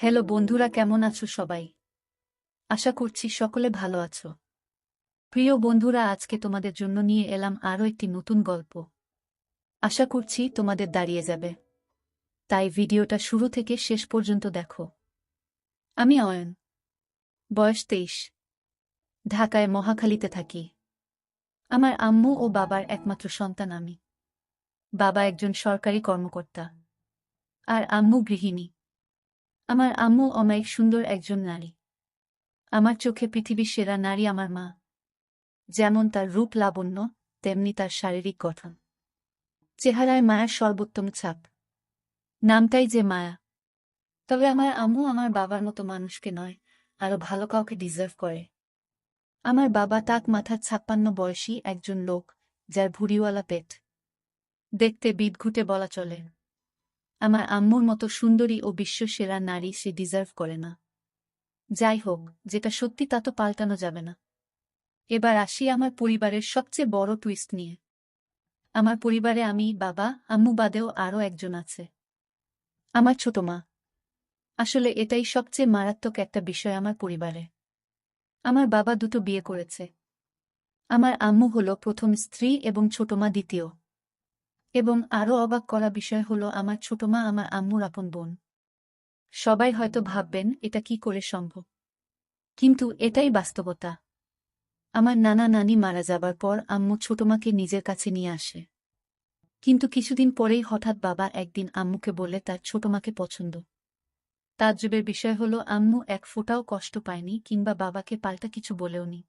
Hello বন্ধুরা, কেমন আছো সবাই? আশা করছি সকলে ভালো আছো। প্রিয় বন্ধুরা, আজকে তোমাদের জন্য নিয়ে এলাম আরও একটি নতুন গল্প। আশা করছি তোমাদের দাঁড়িয়ে যাবে, তাই ভিডিওটা শুরু থেকে শেষ পর্যন্ত দেখো। আমি অয়ন, বয়স 23, ঢাকায় মহাখালীতে থাকি। আমার আম্মু ও বাবার একমাত্র সন্তান আমি। বাবা একজন সরকারি কর্মকর্তা আর আম্মু গৃহিণী। আমার আম্মু অমায়িক সুন্দর একজন নারী। আমার চোখে পৃথিবীর সেরা নারী আমার মা। যেমন তার রূপ লাবণ্য, তেমনি তার শারীরিক গঠন। চেহারায় মায়ার সর্বোত্তম ছাপ। নামটাই যে মায়া। তবে আমার আম্মু আমার বাবার মতো মানুষকে নয়, আরো ভালো কাউকে ডিজার্ভ করে। আমার বাবা টাক মাথার 56 বয়সী একজন লোক, যার ভুঁড়িওয়ালা পেট। দেখতে বিদঘুটে বলা চলে। আমার আম্মুর মতো সুন্দরী ও বিশ্বসেরা নারী সে ডিজার্ভ করে না। যাই হোক, যেটা সত্যি তা তো পাল্টানো যাবে না। এবার আসি আমার পরিবারের সবচেয়ে বড় টুইস্ট নিয়ে। আমার পরিবারে আমি, বাবা, আম্মু বাদেও আরও একজন আছে। আমার ছোট মা। আসলে এটাই সবচেয়ে মারাত্মক একটা বিষয় আমার পরিবারে। আমার বাবা দুটো বিয়ে করেছে। আমার আম্মু হলো প্রথম স্ত্রী এবং ছোট মা দ্বিতীয়। এবং আরও অবাক করা বিষয় হলো আমার ছোট মা আমার আম্মুর আপন বোন। সবাই হয়তো ভাববেন এটা কি করে সম্ভব, কিন্তু এটাই বাস্তবতা। আমার নানা নানি মারা যাবার পর আম্মু ছোট মাকে নিজের কাছে নিয়ে আসে। কিন্তু কিছুদিন পরেই হঠাৎ বাবা একদিন আম্মুকে বলে তার ছোট মাকে পছন্দ। তাজ্জবের বিষয় হলো আম্মু এক ফোঁটাও কষ্ট পায়নি কিংবা বাবাকে পাল্টা কিছু বলেওনি।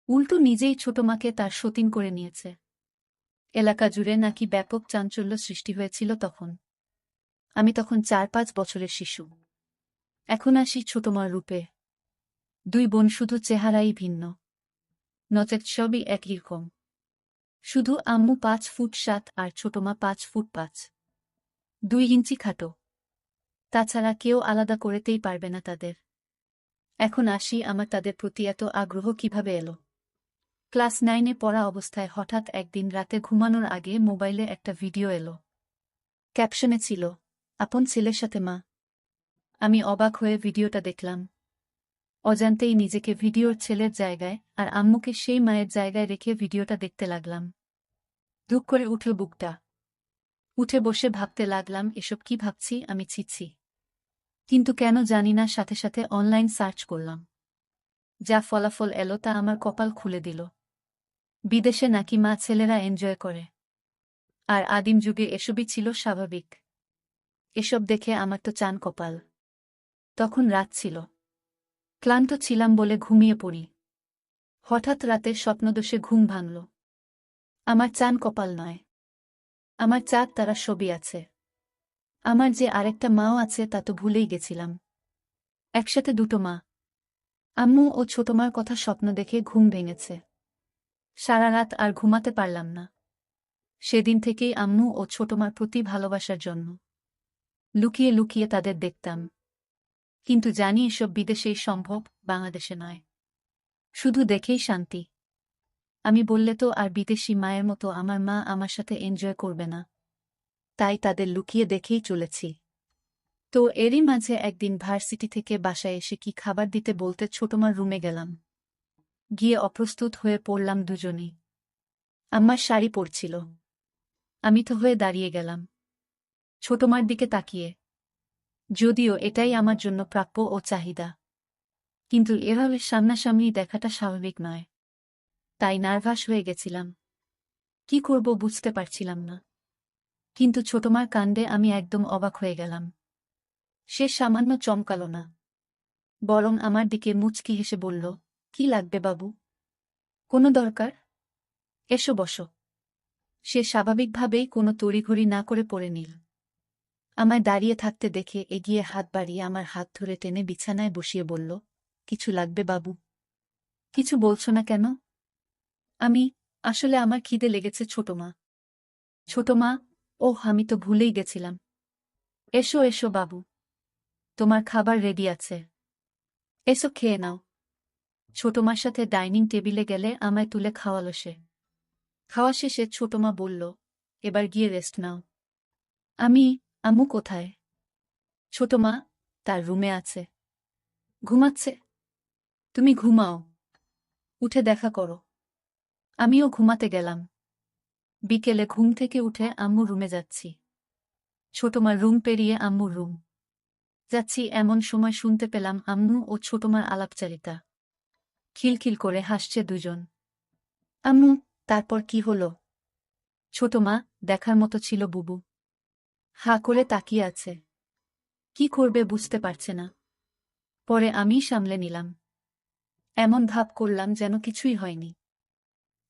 উল্টো নিজেই ছোট মাকে তার সতীন করে নিয়েছে। এলাকা জুড়ে নাকি ব্যাপক চাঞ্চল্য সৃষ্টি হয়েছিল তখন। আমি তখন 4-5 বছরের শিশু। এখন আসি ছোট মার রূপে। দুই বোন শুধু চেহারাই ভিন্ন, নচেত সবই একই রকম। শুধু আম্মু 5 ফুট 7 আর ছোট মা 5 ফুট 5, 2 ইঞ্চি খাটো। তাছাড়া কেউ আলাদা করতেই পারবে না তাদের। এখন আসি আমার তাদের প্রতি এত আগ্রহ কিভাবে এলো। ক্লাস 9-এ পড়া অবস্থায় হঠাৎ একদিন রাতে ঘুমানোর আগে মোবাইলে একটা ভিডিও এলো। ক্যাপশনে ছিল, আপন ছেলের সাথে মা। আমি অবাক হয়ে ভিডিওটা দেখলাম। অজান্তেই নিজেকে ভিডিওর ছেলের জায়গায় আর আম্মুকে সেই মায়ের জায়গায় রেখে ভিডিওটা দেখতে লাগলাম। ধুক করে উঠল বুকটা। উঠে বসে ভাবতে লাগলাম, এসব কি ভাবছি আমি, ছিছি। কিন্তু কেন জানি না সাথে সাথে অনলাইন সার্চ করলাম। যা ফলাফল এলো তা আমার কপাল খুলে দিল। বিদেশে নাকি মা ছেলেরা এনজয় করে। আর আদিম যুগে এসবই ছিল স্বাভাবিক। এসব দেখে আমার তো চান কপাল। তখন রাত ছিল। ক্লান্ত ছিলাম বলে ঘুমিয়ে পড়ি। হঠাৎ রাতের স্বপ্নদোষে ঘুম ভাঙল। আমার চান কপাল নয়, আমার চাঁদ তারা সবই আছে। আমার যে আরেকটা মাও আছে তা তো ভুলেই গেছিলাম। একসাথে দুটো মা, আম্মু ও ছোট মার কথা স্বপ্ন দেখে ঘুম ভেঙেছে। সারা রাত আর ঘুমাতে পারলাম না। সেদিন থেকেই আম্মু ও ছোট মার প্রতি ভালোবাসার জন্য লুকিয়ে লুকিয়ে তাদের দেখতাম। কিন্তু জানি এসব বিদেশেই সম্ভব, বাংলাদেশে নয়। শুধু দেখেই শান্তি। আমি বললে তো আর বিদেশি মায়ের মতো আমার মা আমার সাথে এনজয় করবে না। তাই তাদের লুকিয়ে দেখেই চলেছি। তো এরই মাঝে একদিন ভার্সিটি থেকে বাসায় এসে কি খাবার দিতে বলতে ছোটমার রুমে গেলাম। গিয়ে অপ্রস্তুত হয়ে পড়লাম দুজনেই। আম্মার শাড়ি পরছিল। আমি তো হয়ে দাঁড়িয়ে গেলাম ছোটমার দিকে তাকিয়ে। যদিও এটাই আমার জন্য প্রাপ্য ও চাহিদা, কিন্তু এভাবে সামনাসামনি দেখাটা স্বাভাবিক নয়। তাই নার্ভাস হয়ে গেছিলাম। কি করব বুঝতে পারছিলাম না। কিন্তু ছোটমার কাণ্ডে আমি একদম অবাক হয়ে গেলাম। সে সামান্য চমকালো না, বরং আমার দিকে মুচকি হেসে বলল, কি লাগবে বাবু? কোনো দরকার? এসো বসো। সে স্বাভাবিকভাবেই কোনো তড়িঘড়ি না করে পড়ে নিল। আমায় দাঁড়িয়ে থাকতে দেখে এগিয়ে হাত বাড়িয়ে আমার হাত ধরে টেনে বিছানায় বসিয়ে বলল, কিছু লাগবে বাবু? কিছু বলছো না কেন? আমি, আসলে আমার খিদে লেগেছে ছোট মা। ছোট মা, ওহ আমি তো ভুলেই গেছিলাম। এসো এসো বাবু, তোমার খাবার রেডি আছে। এসো খেয়ে নাও। ছোট মার সাথে ডাইনিং টেবিলে গেলে আমায় তুলে খাওয়ালো সে। খাওয়া শেষে ছোট মা বলল, এবার গিয়ে রেস্ট নাও। আমি, আম্মু কোথায়? ছোট মা, তার রুমে আছে। ঘুমাচ্ছে। তুমি ঘুমাও, উঠে দেখা করো। আমিও ঘুমাতে গেলাম। বিকেলে ঘুম থেকে উঠে আম্মুর রুমে যাচ্ছি। ছোটমার রুম পেরিয়ে আম্মুর রুম যাচ্ছি, এমন সময় শুনতে পেলাম আম্মু ও ছোটমার আলাপচারিতা। খিলখিল করে হাসছে দুজন। আম্মু, তারপর কি হলো? ছোটমা, দেখার মতো ছিল বুবু। হাঁ করে তাকিয়ে আছে। কি করবে বুঝতে পারছে না। পরে আমি সামলে নিলাম। এমন ভাব করলাম যেন কিছুই হয়নি।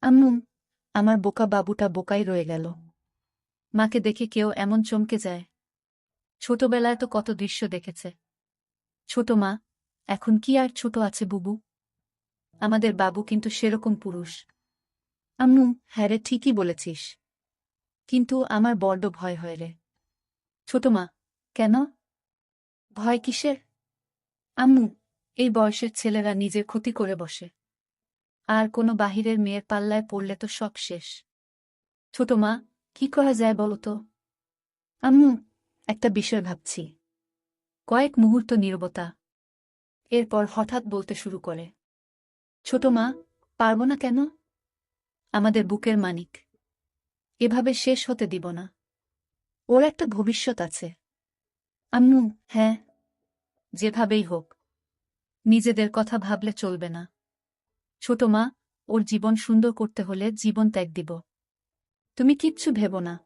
আম্মু, আমার বোকা বাবুটা বোকাই রয়ে গেল। মাকে দেখে কেউ এমন চমকে যায়? ছোটবেলায় তো কত দৃশ্য দেখেছে। ছোট মা, এখন কি আর ছোট আছে বুবু? আমাদের বাবু কিন্তু সেরকম পুরুষ। আম্মু, হ্যাঁ রে, ঠিকই বলেছিস। কিন্তু আমার বড্ড ভয় হয় রে। ছোট মা, কেন? ভয় কিসের? আম্মু, এই বয়সের ছেলেরা নিজের ক্ষতি করে বসে। আর কোনো বাহিরের মেয়ের পাল্লায় পড়লে তো সব শেষ। ছোট মা, কি করা যায় বলো তো? আম্মু, একটা বিষয় ভাবছি। কয়েক মুহূর্ত নীরবতা। এরপর হঠাৎ বলতে শুরু করে। ছোট মা, পারব না কেন? আমাদের বুকের মানিক। এভাবে শেষ হতে দিব না। ওর একটা ভবিষ্যৎ আছে। আম্মু, হ্যাঁ, যেভাবেই হোক। নিজেদের কথা ভাবলে চলবে না। ছোট মা, ওর জীবন সুন্দর করতে হলে জীবন ত্যাগ দিব। তুমি কিচ্ছু ভেবো না।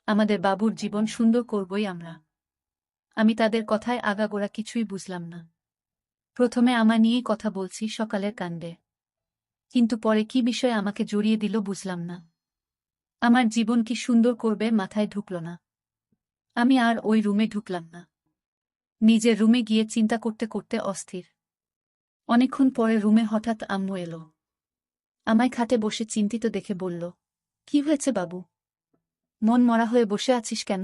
আমাদের বাবুর জীবন সুন্দর করবই আমরা। আমি তাদের কথায় আগাগোড়া কিছুই বুঝলাম না। প্রথমে আমার নিয়েই কথা বলছি সকালের কাণ্ডে। কিন্তু পরে কি বিষয়ে আমাকে জড়িয়ে দিল বুঝলাম না। আমার জীবন কি সুন্দর করবে মাথায় ঢুকল না। আমি আর ওই রুমে ঢুকলাম না। নিজের রুমে গিয়ে চিন্তা করতে করতে অস্থির। অনেকক্ষণ পরে রুমে হঠাৎ আম্মু এলো। আমায় খাটে বসে চিন্তিত দেখে বলল, কি হয়েছে বাবু? মন মরা হয়ে বসে আছিস কেন?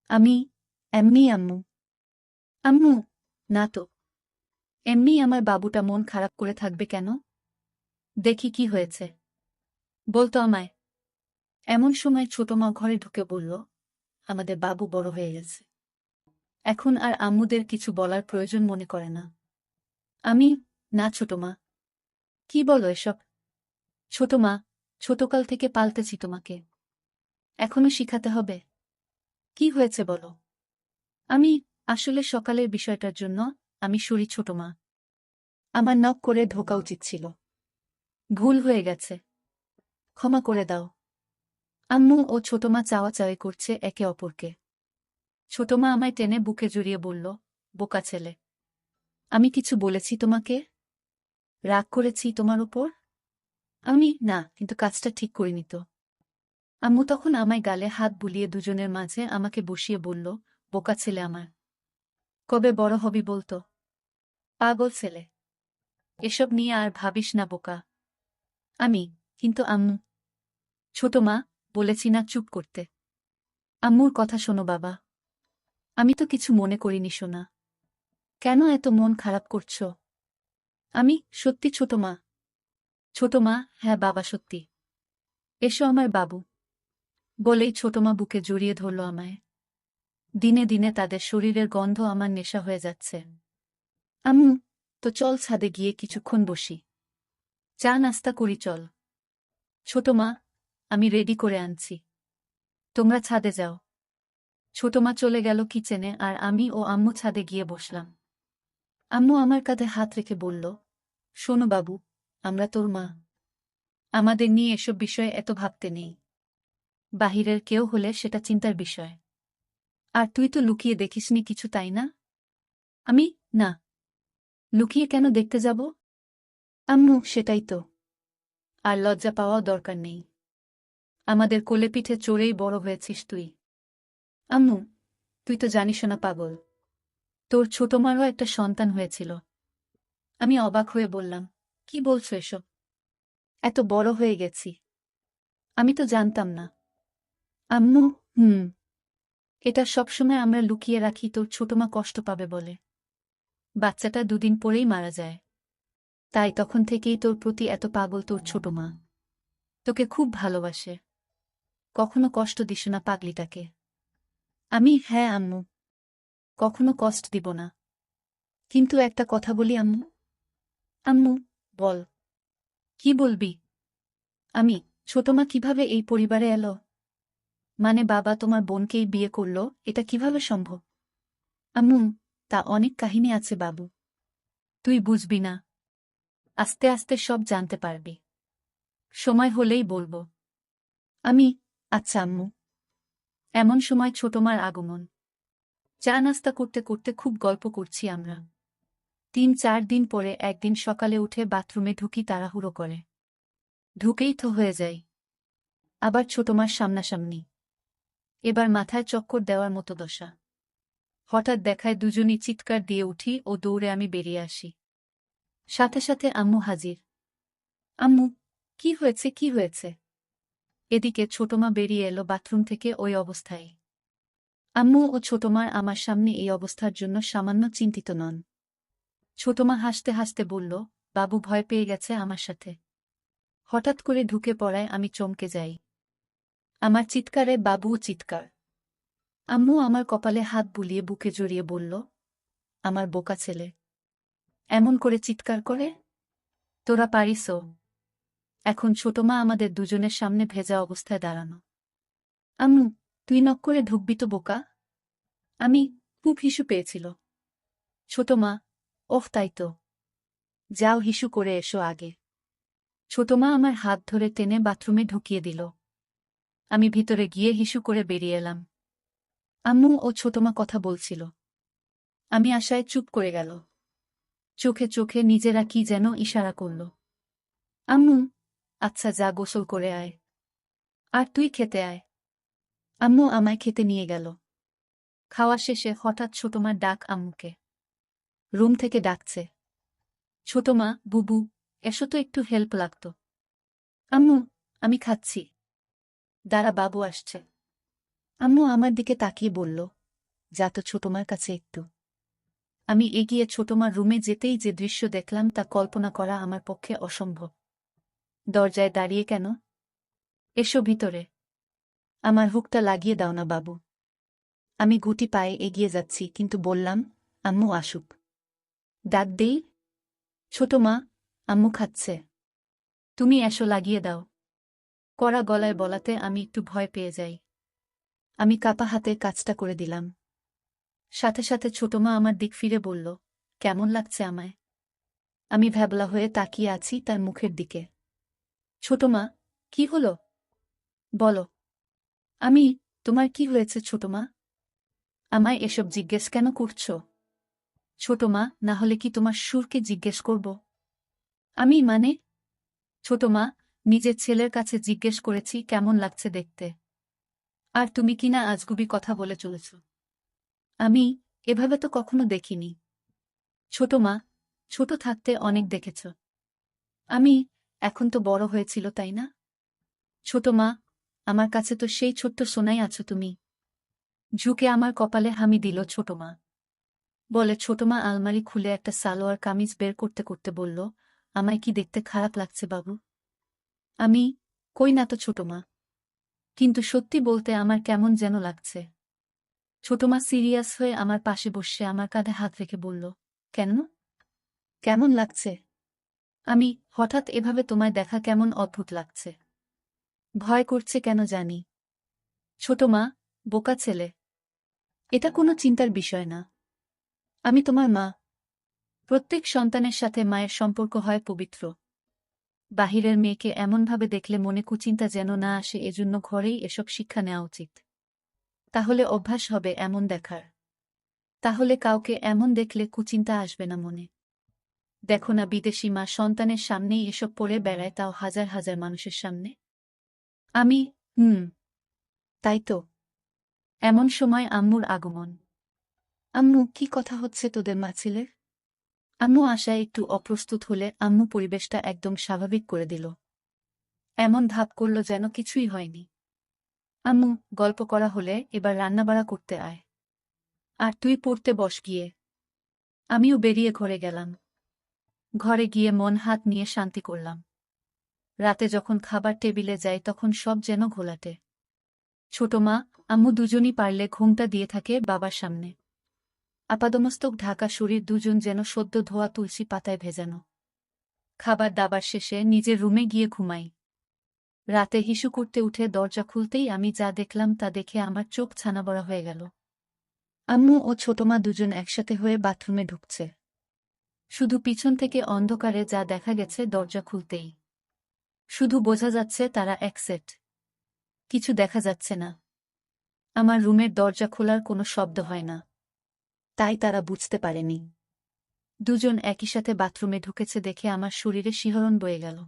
আমি এমনি আম্মু। আম্মু, না তো। এমনি আমার বাবুটা মন খারাপ করে থাকবে কেন? দেখি কি হয়েছে। বলতো আমায়। এমন সময় ছোট মা ঘরে ঢুকে বলল, আমাদের বাবু বড় হয়ে গেছে। এখন আর আম্মুদের কিছু বলার প্রয়োজন মনে করে না। আমি, না ছোট মা। কি বলো এসব? ছোট মা, ছোটকাল থেকে পাল্টেছি তোমাকে। এখনো শিখাতে হবে? কি হয়েছে বলো? আমি, আসলে সকালের বিষয়টার জন্য আমি সরি ছোট মা। আমার নক করে ঢোকা উচিত ছিল। ভুল হয়ে গেছে। ক্ষমা করে দাও। আম্মু ও ছোট মা চাওয়াচাওয়ি করছে একে অপরকে। ছোট মা আমায় টেনে বুকে জড়িয়ে বলল, বোকা ছেলে। আমি কিছু বলেছি তোমাকে? রাগ করেছি তোমার উপর? আমি, না, কিন্তু কাজটা ঠিক করিনি তো। আম্মু তখন আমায় গালে হাত বুলিয়ে দুজনের মাঝে আমাকে বসিয়ে বলল, বোকা ছেলে আমার। কবে বড় হবি বলতো? পাগল ছেলে। এসব নিয়ে আর ভাবিস না বোকা। আমি, কিন্তু আম্মু। ছোট মা, বলেছি না চুপ করতে। আম্মুর কথা শোনো বাবা। আমি তো কিছু মনে করিনি সোনা। কেন এত মন খারাপ করছো? আমি, সত্যি ছোট মা। ছোট মা, হ্যাঁ বাবা সত্যি। এসো আমার বাবু। বলেই ছোট মা বুকে জড়িয়ে ধরল আমায়। দিনে দিনে তাদের শরীরের গন্ধ আমার নেশা হয়ে যাচ্ছে। আম্মু, তো চল ছাদে গিয়ে কিছুক্ষণ বসি। চা নাস্তা করি চল। ছোট মা, আমি রেডি করে আনছি। তোমরা ছাদে যাও। ছোট মা চলে গেল কিচেনে আর আমি ও আম্মু ছাদে গিয়ে বসলাম। আম্মু আমার কাঁধে হাত রেখে বলল, শোনো বাবু, আমরা তোর মা। আমাদের নিয়ে এসব বিষয়ে এত ভাবতে নেই। বাহিরের কেউ হলে সেটা চিন্তার বিষয়। আর তুই তো লুকিয়ে দেখিসনি কিছু, তাই না? আমি, না। লুকিয়ে কেন দেখতে যাব? আম্মু, সেটাই তো। আর লজ্জা পাওয়াও দরকার নেই। আমাদের কোলে পিঠে চড়েই বড় হয়েছিস তুই। আম্মু, তুই তো জানিস না পাগল। তোর ছোট মারও একটা সন্তান হয়েছিল। আমি অবাক হয়ে বললাম, কি বলছো এসব? এত বড় হয়ে গেছি। আমি তো জানতাম না। আম্মু, হুম। এটা সবসময় আমরা লুকিয়ে রাখি তোর ছোটমা কষ্ট পাবে বলে। বাচ্চাটা দুদিন পরেই মারা যায়। তাই তখন থেকেই তোর প্রতি এত পাগল তোর ছোট মা। তোকে খুব ভালোবাসে। কখনো কষ্ট দিস না পাগলিটাকে। আমি, হ্যাঁ আম্মু। কখনো কষ্ট দিব না। কিন্তু একটা কথা বলি আম্মু। আম্মু, বল। কি বলবি? আমি, ছোট মা কিভাবে এই পরিবারে এলো? মানে বাবা তোমার বোনকেই বিয়ে করল, এটা কিভাবে সম্ভব? আম্মু, তা অনেক কাহিনী আছে বাবু। তুই বুঝবি না। আস্তে আস্তে সব জানতে পারবি। সময় হলেই বলবো। আমি, আচ্ছা আম্মু। এমন সময় ছোট মার আগমন। চা নাস্তা করতে করতে খুব গল্প করছি আমরা। ৩-৪ দিন পরে একদিন সকালে উঠে বাথরুমে ঢুকি তাড়াহুড়ো করে। ঢুকেই তো হয়ে যাই। আবার ছোট মার সামনাসামনি। এবার মাথায় চক্কর দেওয়ার মতো দশা। হঠাৎ দেখায় দুজনই চিৎকার দিয়ে উঠি ও দৌড়ে আমি বেরিয়ে আসি। সাথে সাথে আম্মু হাজির। আম্মু, কি হয়েছে কি হয়েছে? এদিকে ছোটমা বেরিয়ে এলো বাথরুম থেকে ওই অবস্থায়। আম্মু ও ছোটমার আমার সামনে এই অবস্থার জন্য সামান্য চিন্তিত নন। ছোটমা হাসতে হাসতে বলল, বাবু ভয় পেয়ে গেছে আমার সাথে। হঠাৎ করে ঢুকে পড়ায় আমি চমকে যাই। আমার চিৎকারে বাবুও চিৎকার। আম্মু আমার কপালে হাত বুলিয়ে বুকে জড়িয়ে বলল, আমার বোকা ছেলে এমন করে চিৎকার করে? তোরা পারিসও। এখন ছোটমা আমাদের দুজনের সামনে ভেজা অবস্থায় দাঁড়ানো। আম্মু, তুই নক করে ঢুকবি তো বোকা? আমি, খুব হিসু পেয়েছিল। ছোট মা, ওহ তাই তো। যাও হিসু করে এসো আগে। ছোট মা আমার হাত ধরে টেনে বাথরুমে ঢুকিয়ে দিল। আমি ভিতরে গিয়ে হিসু করে বেরিয়ে এলাম। আম্মু ও ছোট মা কথা বলছিল। আমি আশায় চুপ করে গেল। চোখে চোখে নিজেরা কি যেন ইশারা করল। আম্মু, আচ্ছা যা গোসল করে আয়। আর তুই খেতে আয়। আম্মু আমায় খেতে নিয়ে গেল। খাওয়া শেষে হঠাৎ ছোট মার ডাক আম্মুকে। রুম থেকে ডাকছে। ছোট মা, বুবু, এসো তো একটু হেল্প লাগতো। আম্মু, আমি খাচ্ছি। দাঁড়া বাবু আসছে। আম্মু আমার দিকে তাকিয়ে বলল, যা তো ছোটমার কাছে একটু। আমি এগিয়ে ছোটমার রুমে যেতেই যে দৃশ্য দেখলাম তা কল্পনা করা আমার পক্ষে অসম্ভব। দরজায় দাঁড়িয়ে কেন? এসো ভিতরে। আমার হুকটা লাগিয়ে দাও না বাবু। আমি গুটি পায়ে এগিয়ে যাচ্ছি কিন্তু বললাম, আম্মু আসুক। ডাক দেই? ছোট মা, আম্মু খাচ্ছে। তুমি এসো লাগিয়ে দাও। কড়া গলায় বলাতে আমি একটু ভয় পেয়ে যাই। আমি কাপা হাতে কাজটা করে দিলাম। সাথে সাথে ছোটমা আমার দিক ফিরে বলল, কেমন লাগছে আমায়? আমি ভ্যাবলা হয়ে তাকিয়ে আছি তার মুখের দিকে। ছোটমা, কি হলো? বলো। আমি, তোমার কি হয়েছে ছোটমা? আমায় এসব জিজ্ঞেস কেন করছ? ছোটমা, না হলে কি তোমার সুরকে জিজ্ঞেস করব? আমি মানে? ছোটমা, নিজের ছেলের কাছে জিজ্ঞেস করেছি কেমন লাগছে দেখতে। আর তুমি কিনা আজগুবি কথা বলে চলেছ। আমি, এভাবে তো কখনো দেখিনি। ছোট মা, ছোট থাকতে অনেক দেখেছ। আমি, এখন তো বড় হয়েছিল তাই না? ছোট মা, আমার কাছে তো সেই ছোট্ট সোনাই আছো তুমি। ঝুঁকে আমার কপালে হামি দিল ছোট মা। বলে ছোট মা আলমারি খুলে একটা সালোয়ার কামিজ বের করতে করতে বলল, আমায় কি দেখতে খারাপ লাগছে বাবু? আমি, কই না তো ছোট মা। কিন্তু সত্যি বলতে আমার কেমন যেন লাগছে। ছোট মা সিরিয়াস হয়ে আমার পাশে বসে আমার কাঁধে হাত রেখে বলল, কেন? কেমন লাগছে? আমি, হঠাৎ এভাবে তোমায় দেখা কেমন অদ্ভুত লাগছে। ভয় করছে কেন জানি। ছোট মা, বোকা ছেলে। এটা কোনো চিন্তার বিষয় না। আমি তোমার মা। প্রত্যেক সন্তানের সাথে মায়ের সম্পর্ক হয় পবিত্র। বাহিরের মেয়েকে এমনভাবে দেখলে মনে কুচিন্তা যেন না আসে, এজন্য ঘরেই এসব শিক্ষা নেওয়া উচিত। তাহলে অভ্যাস হবে এমন দেখার। তাহলে কাউকে এমন দেখলে কুচিন্তা আসবে না মনে। দেখো না বিদেশি মা সন্তানের সামনেই এসব পড়ে বেড়ায়, তাও হাজার হাজার মানুষের সামনে। আমি, তাই তো। এমন সময় আম্মুর আগমন। আম্মু, কি কথা হচ্ছে তোদের মা ছেলের? আম্মু আশায় একটু অপ্রস্তুত হলে আম্মু পরিবেশটা একদম স্বাভাবিক করে দিল। এমন ভাব করল যেন কিছুই হয়নি। আম্মু, গল্প করা হলে এবার রান্নাবাড়া করতে আয়। আর তুই পড়তে বস গিয়ে। আমিও বেরিয়ে ঘরে গেলাম। ঘরে গিয়ে মন হাত নিয়ে শান্তি করলাম। রাতে যখন খাবার টেবিলে যাই তখন সব যেন ঘোলাটে। ছোট মা, আম্মু দুজনই পারলে ঘুমটা দিয়ে থাকে বাবার সামনে। আপাদমস্তক ঢাকা শরীর, দুজন যেন সদ্য ধোয়া তুলসী পাতায় ভেজানো। খাবার দাবার শেষে নিজের রুমে গিয়ে ঘুমাই। রাতে হিসু করতে উঠে দরজা খুলতেই আমি যা দেখলাম তা দেখে আমার চোখ ছানাবড়া হয়ে গেল। আম্মু ও ছোটমা দুজন একসাথে হয়ে বাথরুমে ঢুকছে। শুধু পিছন থেকে অন্ধকারে যা দেখা গেছে দরজা খুলতেই। শুধু বোঝা যাচ্ছে তারা এক সেট। কিছু দেখা যাচ্ছে না। আমার রুমের দরজা খোলার কোনো শব্দ হয় না। তাই তারা বুঝতে পারেনি। দুজন একই সাথে বাথরুমে ঢুকেছে দেখে আমার শরীরে শিহরণ বয়ে গেল।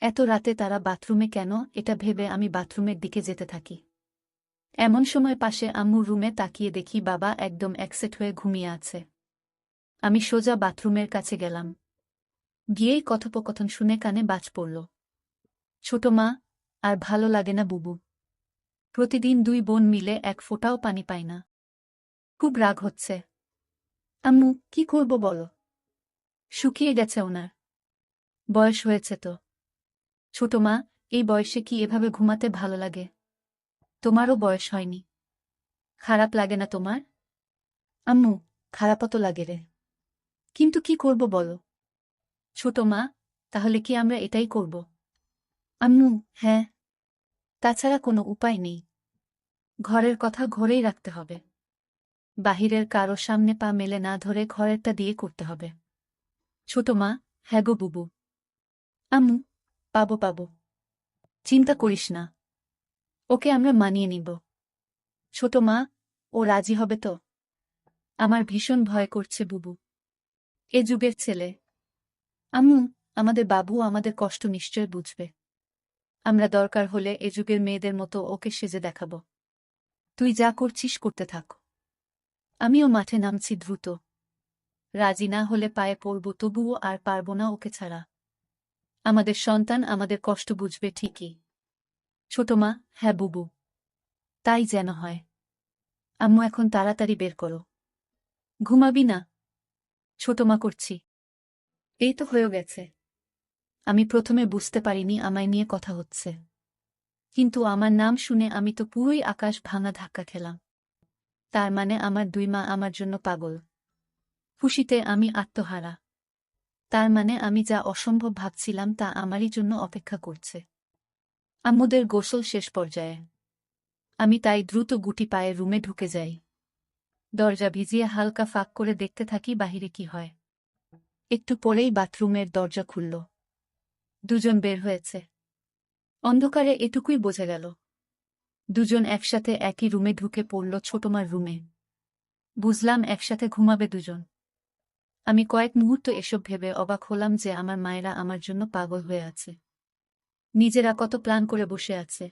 এত রাতে তারা বাথরুমে কেন, এটা ভেবে আমি বাথরুমের দিকে যেতে থাকি। এমন সময় পাশে আম্মুর রুমে তাকিয়ে দেখি বাবা একদম একসেট হয়ে ঘুমিয়ে আছে। আমি সোজা বাথরুমের কাছে গেলাম। গিয়েই কথোপকথন শুনে কানে বাজ পড়ল। ছোট মা, আর ভালো লাগে না বুবু। প্রতিদিন দুই বোন মিলে এক ফোঁটাও পানি পায় না। খুব রাগ হচ্ছে। আম্মু, কি করব বলো? শুকিয়ে গেছে ওনার। বয়স হয়েছে তো। ছোট মা, এই বয়সে কি এভাবে ঘুমাতে ভালো লাগে? তোমারও বয়স হয়নি। খারাপ লাগে না তোমার? আম্মু, খারাপও তো লাগে রে। কিন্তু কি করব বলো? ছোট মা, তাহলে কি আমরা এটাই করব? আম্মু, হ্যাঁ। তাছাড়া কোনো উপায় নেই। ঘরের কথা ঘরেই রাখতে হবে। বাহিরের কারো সামনে পা মেলে না ধরে ঘরেরটা দিয়ে করতে হবে। ছোট মা, হ্যাঁ গো বুবু। আম্মু, পাবো পাবো। চিন্তা করিস না। ওকে আমরা মানিয়ে নিব। ছোট মা, ও রাজি হবে তো? আমার ভীষণ ভয় করছে বুবু। এ যুগের ছেলে। আম্মু, আমাদের বাবু আমাদের কষ্ট নিশ্চয় বুঝবে। আমরা দরকার হলে এ যুগের মেয়েদের মতো ওকে সেজে দেখাব। তুই যা করছিস করতে থাক। আমিও মাঠে নামছি দ্রুত। রাজি না হলে পায়ে পড়ব, তবুও আর পারব না ওকে ছাড়া। আমাদের সন্তান আমাদের কষ্ট বুঝবে ঠিকই। ছোট মা, হ্যাঁ বুবু। তাই যেন হয়। আম্মু, এখন তাড়াতাড়ি বের করো। ঘুমাবি না? ছোট মা, করছি। এই তো হয়ে গেছে। আমি প্রথমে বুঝতে পারিনি আমায় নিয়ে কথা হচ্ছে। কিন্তু আমার নাম শুনে আমি তো পুরোই আকাশ ভাঙা ধাক্কা খেলাম। তার মানে আমার দুই মা আমার জন্য পাগল। খুশিতে আমি আত্মহারা। তার মানে আমি যা অসম্ভব ভাবছিলাম তা আমারই জন্য অপেক্ষা করছে। আম্মুদের গোসল শেষ পর্যায়ে। আমি তাই দ্রুত গুটি পায়ে রুমে ঢুকে যাই। দরজা ভিজিয়ে হালকা ফাঁক করে দেখতে থাকি বাহিরে কি হয়। একটু পরেই বাথরুমের দরজা খুলল। দুজন বের হয়েছে। অন্ধকারে এটুকুই বোঝা গেল। দুজন একসাথে একই রুমে ঢুকে পড়ল, ছোটমার রুমে। বুঝলাম একসাথে ঘুমাবে দুজন। আমি কয়েক মুহূর্ত এসব ভেবে অবাক হলাম যে আমার মায়েরা আমার জন্য পাগল হয়ে আছে। নিজেরা কত প্ল্যান করে বসে আছে।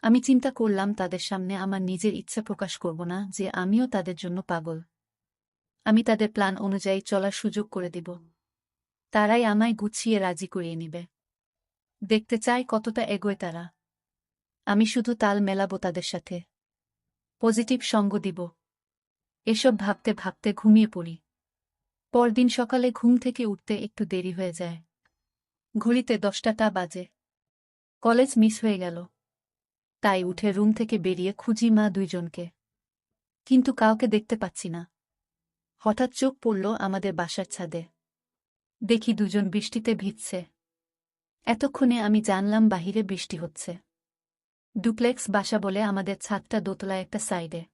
আমি চিন্তা করলাম তাদের সামনে আমার নিজের ইচ্ছা প্রকাশ করব না যে আমিও তাদের জন্য পাগল। আমি তাদের প্ল্যান অনুযায়ী চলার সুযোগ করে দিব। তারাই আমায় গুছিয়ে রাজি করিয়ে নিবে। দেখতে চাই কতটা এগোয় তারা। আমি শুধু তাল মেলাবো তাদের সাথে। পজিটিভ সঙ্গ দিব। এসব ভাবতে ভাবতে ঘুমিয়ে পড়ি। পরদিন সকালে ঘুম থেকে উঠতে একটু দেরি হয়ে যায়। ঘড়িতে 10টা বাজে। কলেজ মিস হয়ে গেল। তাই উঠে রুম থেকে বেরিয়ে খুঁজি মা দুইজনকে। কিন্তু কাউকে দেখতে পাচ্ছি না। হঠাৎ চোখ পড়ল আমাদের বাসার ছাদে। দেখি দুজন বৃষ্টিতে ভিজছে। এতক্ষণে আমি জানলাম বাহিরে বৃষ্টি হচ্ছে। ডুপ্লেক্স বাসা বলে আমাদের ছাদটা দোতলায় একটা সাইডে।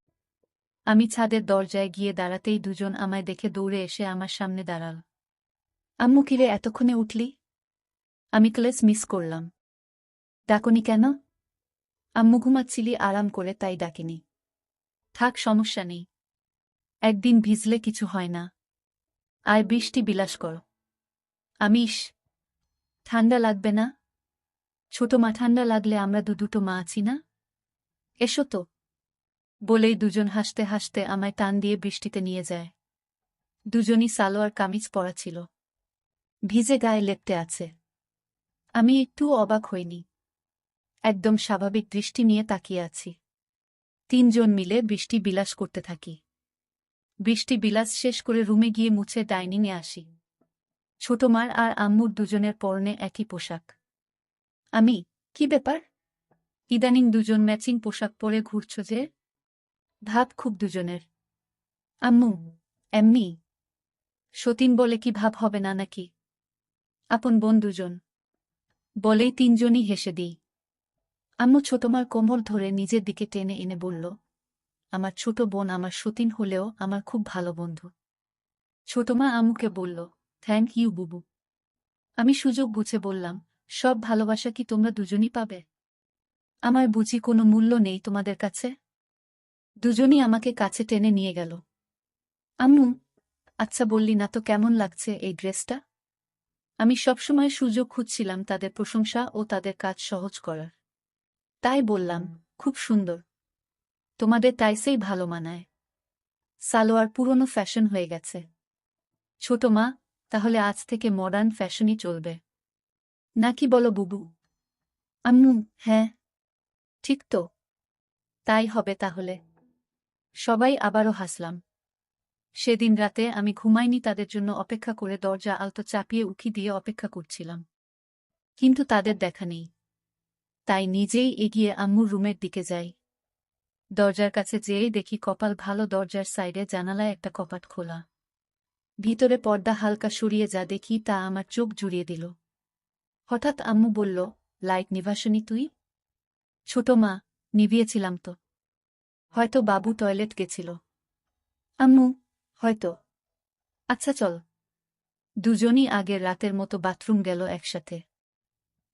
আমি ছাদের দরজায় গিয়ে দাঁড়াতেই দুজন আমায় দেখে দৌড়ে এসে আমার সামনে দাঁড়াল। আম্মু, কিরে এতক্ষণে উঠলি? আমি ক্লাস মিস করলাম। ডাকনি কেন? আম্মু, ঘুমাচ্ছিলি আরাম করে তাই ডাকিনি। থাক, সমস্যা নেই। একদিন ভিজলে কিছু হয় না। আর বৃষ্টি বিলাস কর। আমিষ, ঠান্ডা লাগবে না? ছোট মা, ঠান্ডা লাগলে আমরা দুটো মা আছি না? এসো তো। বলেই দুজন হাসতে হাসতে আমায় টান দিয়ে বৃষ্টিতে নিয়ে যায়। দুজনই সালোয়ার কামিজ পরা ছিল। ভিজে গায়ে লেপ্টে আছে। আমি একটুও অবাক হইনি। একদম স্বাভাবিক দৃষ্টি নিয়ে তাকিয়ে আছি। তিনজন মিলে বৃষ্টি বিলাস করতে থাকি। বৃষ্টি বিলাস শেষ করে রুমে গিয়ে মুছে ডাইনিংয়ে আসি। ছোটমার আর আম্মুর দুজনের পরনে একই পোশাক। আমি, কি ব্যাপার? ইদানিং দুজন ম্যাচিং পোশাক পরে ঘুরছ যে? ভাব খুব দুজনের। আম্মু, এমনি। সতীন বলে কি ভাব হবে না নাকি? আপন বোন দুজন বলেই তিনজনই হেসে দিই। আম্মু ছোটমার কোমর ধরে নিজের দিকে টেনে এনে বলল, আমার ছোট বোন আমার সতীন হলেও আমার খুব ভালো বন্ধু। ছোটমা আম্মুকে বলল, থ্যাংক ইউ বুবু। আমি সুযোগ বুঝে বললাম, সব ভালোবাসা কি তোমরা দুজনই পাবে? আমার বুঝি কোনো মূল্য নেই তোমাদের কাছে? দুজনই আমাকে কাছে টেনে নিয়ে গেল। আম্মু, আচ্ছা বললি না তো কেমন লাগছে এই ড্রেসটা? আমি সবসময় সুযোগ খুঁজছিলাম তাদের প্রশংসা ও তাদের কাজ সহজ করার। তাই বললাম, খুব সুন্দর। তোমাদের টাইসেই ভালো মানায়। সালোয়ার পুরনো ফ্যাশন হয়ে গেছে। ছোট মা, তাহলে আজ থেকে মডার্ন ফ্যাশনই চলবে নাকি বলো বুবু? আম্মু, হ্যাঁ, ঠিক তো। তাই হবে তাহলে। সবাই আবারও হাসলাম। সেদিন রাতে আমি ঘুমাইনি, তাদের জন্য অপেক্ষা করে দরজা আলতো চাপিয়ে উকি দিয়ে অপেক্ষা করছিলাম। কিন্তু তাদের দেখা নেই। তাই নিজেই এগিয়ে আম্মুর রুমের দিকে যাই। দরজার কাছে যেয়েই দেখি কপাল ভালো, দরজার সাইডে জানালায় একটা কপাট খোলা। ভিতরে পর্দা হালকা সরিয়ে যা দেখি তা আমার চোখ জুড়িয়ে দিল। হঠাৎ আম্মু বলল, লাইট নিভাসনি তুই? ছোট মা, নিভিয়েছিলাম তো। হয়তো বাবু টয়লেট গেছিল। আম্মু, হয়তো। আচ্ছা চল। দুজনই আগের রাতের মতো বাথরুম গেল একসাথে।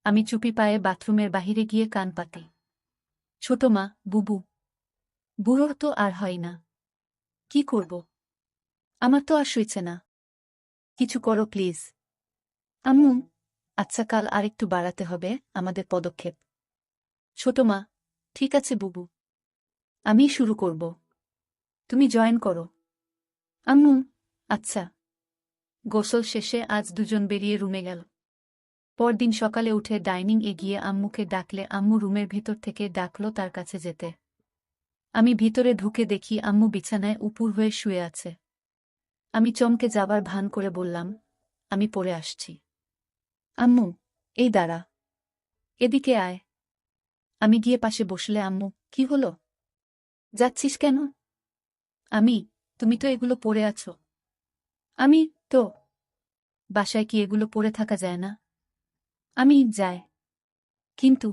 আমি চুপি পায়ে বাথরুমের বাহিরে গিয়ে কান পাতি। ছোট মা, বুবু। বুড়োর তো আর হয় না। কি করব? আমার তো আর সইছে না। কিছু করো প্লিজ। আম্মু, আচ্ছা কাল আরেকটু বাড়াতে হবে আমাদের পদক্ষেপ। ছোট মা, ঠিক আছে বুবু। আমি শুরু করব। তুমি জয়েন করো। আম্মু, আচ্ছা। গোসল শেষে আজ দুজন বেরিয়ে রুমে গেল। পরদিন সকালে উঠে ডাইনিং এ গিয়ে আম্মুকে ডাকলে আম্মু রুমের ভিতর থেকে ডাকল তার কাছে যেতে। আমি ভিতরে ঢুকে দেখি আম্মু বিছানায় উপুর হয়ে শুয়ে আছে। আমি চমকে যাবার ভান করে বললাম, আমি পড়ে আসছি। আম্মু, এই দাঁড়া। এদিকে আয়। আমি গিয়ে পাশে বসলে আম্মু, কি হলো? যাচ্ছিস কেন? আমি, তুমি তো এগুলো পরে আছো। আমি, তো। বাসায় কি এগুলো পরে থাকা যায় না? আমি, যায়। কিন্তু।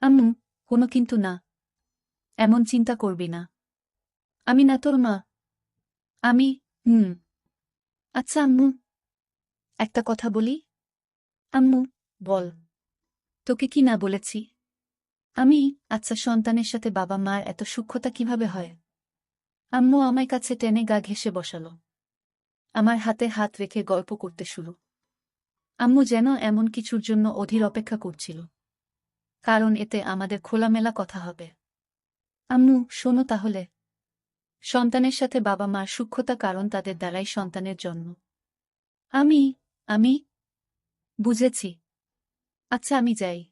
আম্মু, কোনো কিন্তু না। এমন চিন্তা করবি না। আমি না তোর মা। আমি, হুম। আচ্ছা আম্মু, একটা কথা বলি? আম্মু, বল। তোকে কি না বলেছি? আমি, আচ্ছা সন্তানের সাথে বাবা মার এত সূক্ষ্মতা কিভাবে হয়? আম্মু আমায় কাছে টেনে গা ঘেঁষে বসালো। আমার হাতে হাত রেখে গল্প করতে শুরু। আম্মু যেন এমন কিছুর জন্য অধীর অপেক্ষা করছিল। কারণ এতে আমাদের খোলামেলা কথা হবে। আম্মু, শোনো তাহলে। সন্তানের সাথে বাবা মার সূক্ষ্মতা, কারণ তাদের দ্বারাই সন্তানের জন্ম। আমি, আমি, বুঝেছি। আচ্ছা আমি যাই।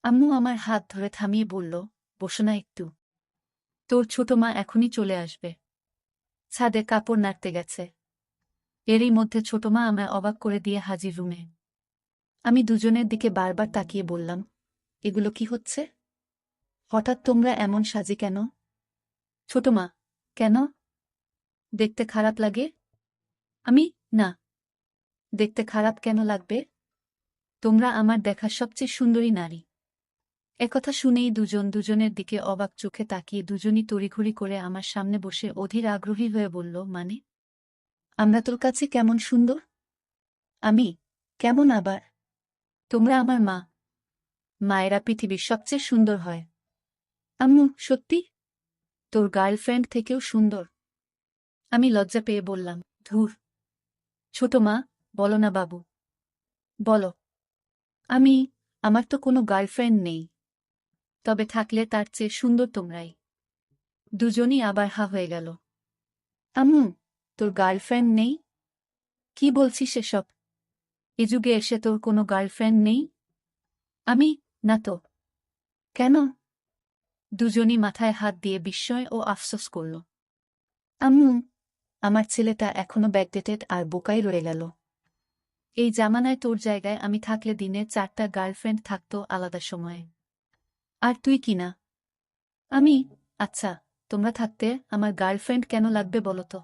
আম্মু আমার হাত ধরে থামিয়ে বলল, বসো না একটু। তোর ছোট মা এখনই চলে আসবে। ছাদে কাপড় নাড়তে গেছে। এরই মধ্যে ছোট মা আমায় অবাক করে দিয়ে হাজির রুমে। আমি দুজনের দিকে বারবার তাকিয়ে বললাম, এগুলো কি হচ্ছে? হঠাৎ তোমরা এমন সাজে কেন? ছোট মা, কেন? দেখতে খারাপ লাগে? আমি, না। দেখতে খারাপ কেন লাগবে? তোমরা আমার দেখা সবচেয়ে সুন্দরী নারী। একথা শুনেই দুজন দুজনের দিকে অবাক চোখে তাকিয়ে দুজনই তড়িঘড়ি করে আমার সামনে বসে অধীর আগ্রহী হয়ে বলল, মানে? আমরা তোর কাছে কেমন সুন্দর? আমি, কেমন আবার? তোমরা আমার মা। মায়েরা পৃথিবীর সবচেয়ে সুন্দর হয়। আম্মু, সত্যি? তোর গার্লফ্রেন্ড থেকেও সুন্দর? আমি লজ্জা পেয়ে বললাম, ধুর। ছোট মা, বলো না বাবু। বলো। আমি, আমার তো কোনো গার্লফ্রেন্ড নেই। তবে থাকলে তার চেয়ে সুন্দর তোমরাই। দুজনই আবার হা হয়ে গেল। আম্মু, তোর গার্লফ্রেন্ড নেই? কি বলছিস এসব? এ যুগে এসে তোর কোনো গার্লফ্রেন্ড নেই? আমি, না তো। কেন? দুজনই মাথায় হাত দিয়ে বিস্ময় ও আফসোস করল। আম্মু, আমার ছেলেটা এখনো ব্যাকডেটেড আর বোকাই রয়ে গেল। এই জামানায় তোর জায়গায় আমি থাকলে দিনে 4টা গার্লফ্রেন্ড থাকতো আলাদা সময়ে। আর তুই কি না? আমি, আচ্ছা, তোমরা থাকতে আমার গার্লফ্রেন্ড কেন লাগবে বলো তো?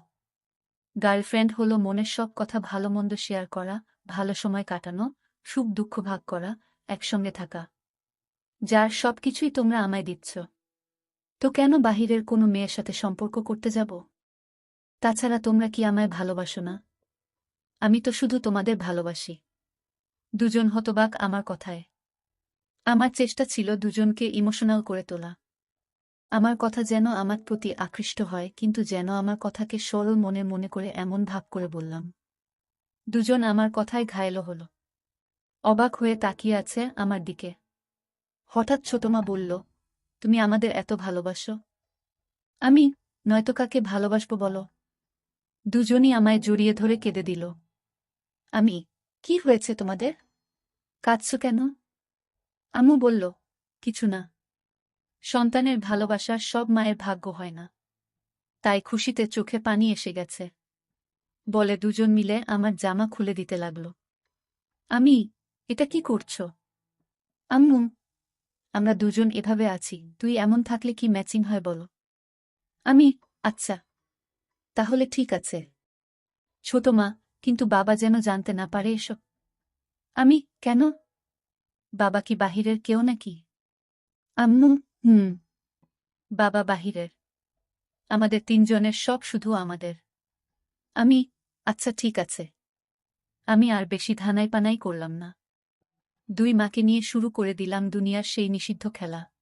গার্লফ্রেন্ড হলো মনের সব কথা ভালো মন্দ শেয়ার করা, ভালো সময় কাটানো, সুখ দুঃখ ভাগ করা, একসঙ্গে থাকা। যার সবকিছুই তোমরা আমায় দিচ্ছ। তো কেন বাহিরের কোনো মেয়ের সাথে সম্পর্ক করতে যাব? তাছাড়া তোমরা কি আমায় ভালোবাসো না? আমি তো শুধু তোমাদের ভালোবাসি। দুজন হতবাক আমার কথায়। আমার চেষ্টা ছিল দুজনকে ইমোশনাল করে তোলা। আমার কথা যেন আমার প্রতি আকৃষ্ট হয়, কিন্তু যেন আমার কথাকে সরল মনে মনে করে এমন ভাব করে বললাম। দুজন আমার কথায় ঘায়েল হল। অবাক হয়ে তাকিয়ে আছে আমার দিকে। হঠাৎ ছোটমা বলল, তুমি আমাদের এত ভালোবাসো? আমি নয়তো কাকে ভালোবাসবো বলো? দুজনই আমায় জড়িয়ে ধরে কেঁদে দিল। আমি, কি হয়েছে তোমাদের? কাঁদছো কেন? আম্মু বলল, কিছু না। সন্তানের ভালোবাসা সব মায়ের ভাগ্য হয় না। তাই খুশিতে চোখে পানি এসে গেছে। বলে দুজন মিলে আমার জামা খুলে দিতে লাগল। আমি, এটা কি করছো? আম্মু, আমরা দুজন এভাবে আছি, তুই এমন থাকলে কি ম্যাচিং হয় বলো? আমি, আচ্ছা, তাহলে ঠিক আছে। ছোট মা, কিন্তু বাবা যেন জানতে না পারে এসব। আমি, কেন? বাবা কি বাহিরের কেউ নাকি? আম্মু, হুম, বাবা বাহিরের। আমাদের তিনজনের সব শুধু আমাদের। আমি, আচ্ছা ঠিক আছে। আমি আর বেশি ধানাই পানাই করলাম না। দুই মাকে নিয়ে শুরু করে দিলাম দুনিয়ার সেই নিষিদ্ধ খেলা।